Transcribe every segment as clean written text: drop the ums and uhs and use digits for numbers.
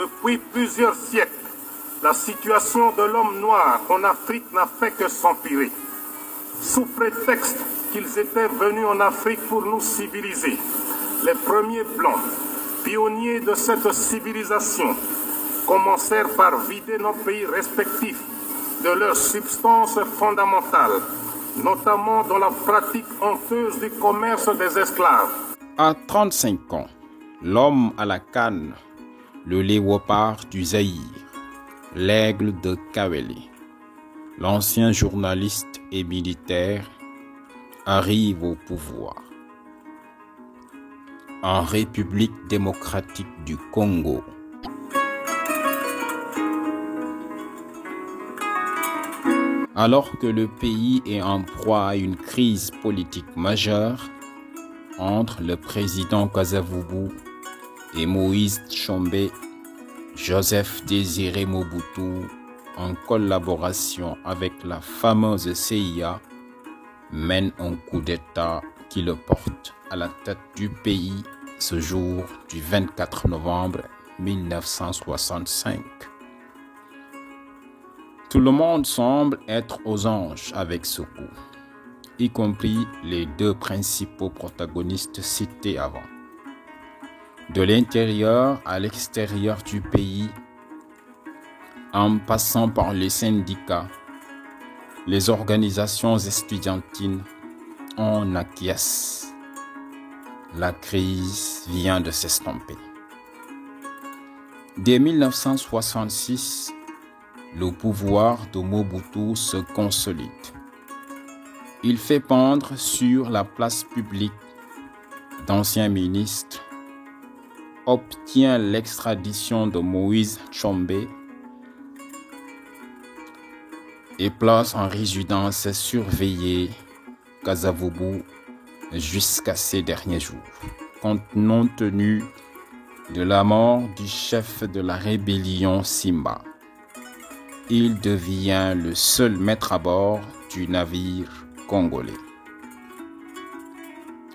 Depuis plusieurs siècles, la situation de l'homme noir en Afrique n'a fait que s'empirer. Sous prétexte qu'ils étaient venus en Afrique pour nous civiliser, les premiers blancs, pionniers de cette civilisation, commencèrent par vider nos pays respectifs de leur substance fondamentale, notamment dans la pratique honteuse du commerce des esclaves. À 35 ans, l'homme à la canne, le léopard du Zaïre, l'aigle de Kawele, l'ancien journaliste et militaire, arrive au pouvoir. En République démocratique du Congo. Alors que le pays est en proie à une crise politique majeure entre le président Kasavubu et Moïse Tshombe, Joseph Désiré Mobutu, en collaboration avec la fameuse CIA, mène un coup d'État qui le porte à la tête du pays ce jour du 24 novembre 1965. Tout le monde semble être aux anges avec ce coup, y compris les deux principaux protagonistes cités avant. De l'intérieur à l'extérieur du pays, en passant par les syndicats, les organisations estudiantines, on acquiesce. La crise vient de s'estomper. Dès 1966, le pouvoir de Mobutu se consolide. Il fait pendre sur la place publique d'anciens ministres, obtient l'extradition de Moïse Tshombe et place en résidence surveillée Kasavubu jusqu'à ces derniers jours, compte tenu de la mort du chef de la rébellion Simba. Il devient le seul maître à bord du navire congolais.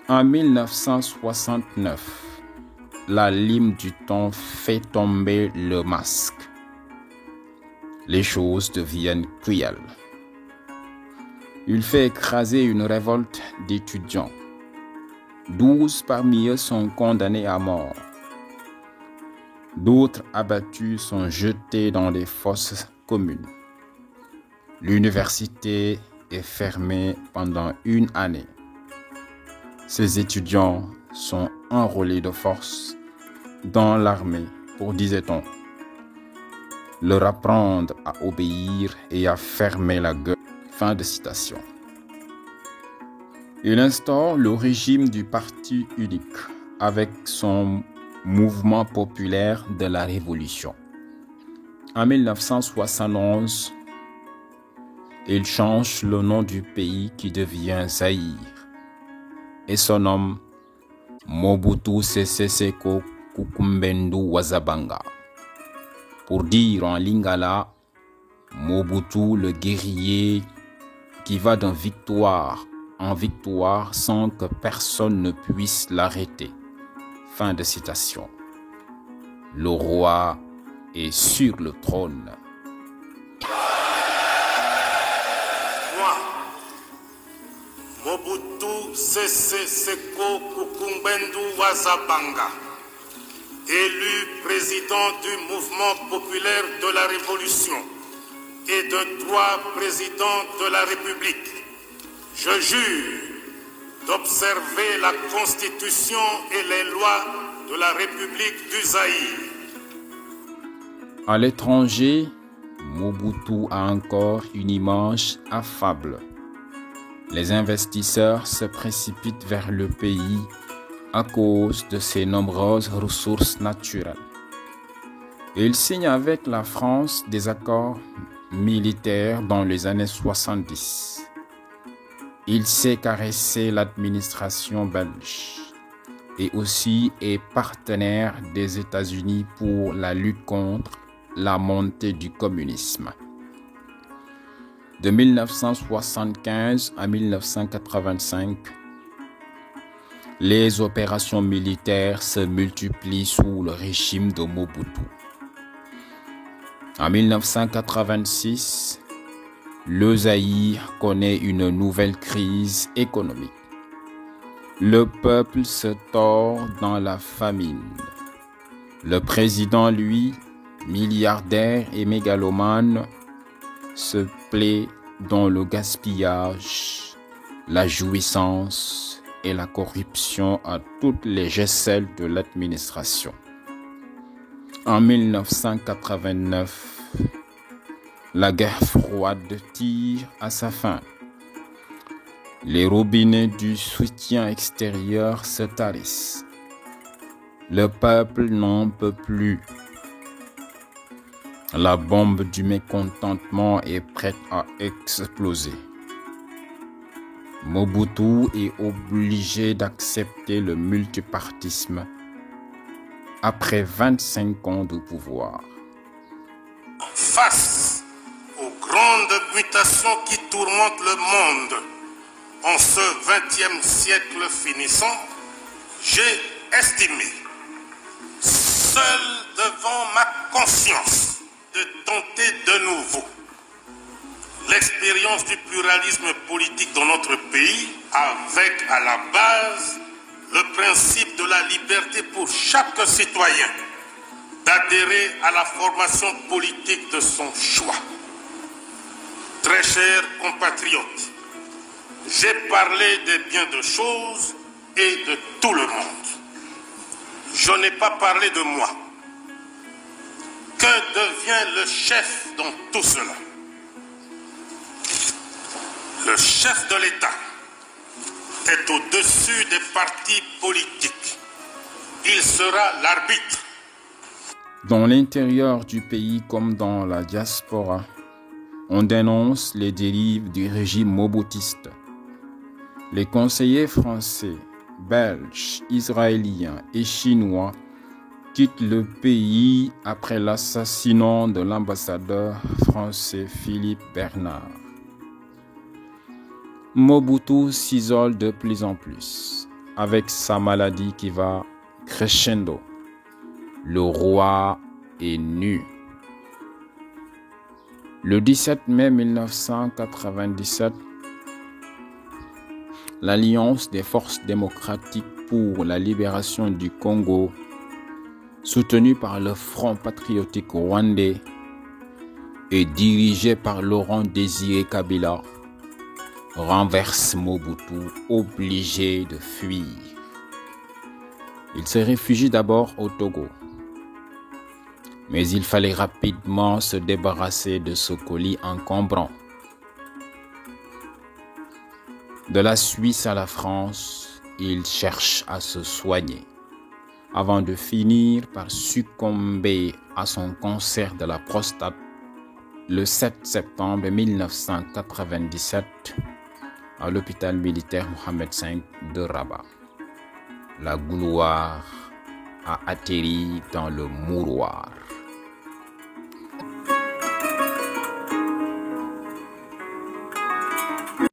En 1969, la lime du temps fait tomber le masque. Les choses deviennent cruelles. Il fait écraser une révolte d'étudiants. 12 parmi eux sont condamnés à mort. D'autres abattus sont jetés dans des fosses communes. L'université est fermée pendant 1 année. Ces étudiants sont enrôlés de force dans l'armée pour, disait-on, leur apprendre à obéir et à fermer la gueule. Fin de citation. Il instaure le régime du parti unique avec son mouvement populaire de la Révolution. En 1971, il change le nom du pays qui devient Zaïre et son nom Mobutu Sese Seko Kukumbendu Wazabanga. Pour dire en lingala, Mobutu le guerrier qui va de victoire en victoire sans que personne ne puisse l'arrêter. Fin de citation. Le roi est sur le trône. Moi, Mobutu Sese Seko Kukumbendu Wazabanga, élu président du mouvement populaire de la Révolution et de droit président de la République, je jure d'observer la Constitution et les lois de la République du Zaïre. À l'étranger, Mobutu a encore une image affable. Les investisseurs se précipitent vers le pays à cause de ses nombreuses ressources naturelles. Il signe avec la France des accords militaires dans les années 70. Il sait caresser l'administration belge et aussi est partenaire des États-Unis pour la lutte contre la montée du communisme. De 1975 à 1985, les opérations militaires se multiplient sous le régime de Mobutu. En 1986, le Zaïre connaît une nouvelle crise économique. Le peuple se tord dans la famine. Le président, lui, milliardaire et mégalomane, se plaît dans le gaspillage, la jouissance et la corruption à toutes les échelles de l'administration. En 1989, la guerre froide tire à sa fin. Les robinets du soutien extérieur se tarissent. Le peuple n'en peut plus. La bombe du mécontentement est prête à exploser. Mobutu est obligé d'accepter le multipartisme après 25 ans de pouvoir. Face aux grandes mutations qui tourmentent le monde en ce XXe siècle finissant, j'ai estimé, seul devant ma conscience, de tenter de nouveau l'expérience du pluralisme politique dans notre pays avec à la base le principe de la liberté pour chaque citoyen d'adhérer à la formation politique de son choix. Très chers compatriotes, j'ai parlé de bien de choses et de tout le monde. Je n'ai pas parlé de moi. Que devient le chef dans tout cela? Le chef de l'État est au-dessus des partis politiques. Il sera l'arbitre. Dans l'intérieur du pays comme dans la diaspora, on dénonce les dérives du régime mobutiste. Les conseillers français, belges, israéliens et chinois quittent le pays après l'assassinat de l'ambassadeur français Philippe Bernard. Mobutu s'isole de plus en plus, avec sa maladie qui va crescendo. Le roi est nu. Le 17 mai 1997, l'Alliance des forces démocratiques pour la libération du Congo, soutenue par le Front patriotique rwandais et dirigée par Laurent Désiré Kabila, renverse Mobutu, obligé de fuir. Il se réfugie d'abord au Togo, mais il fallait rapidement se débarrasser de ce colis encombrant. De la Suisse à la France, il cherche à se soigner, avant de finir par succomber à son cancer de la prostate le 7 septembre 1997 à l'hôpital militaire Mohamed V de Rabat. La gloire a atterri dans le mouroir.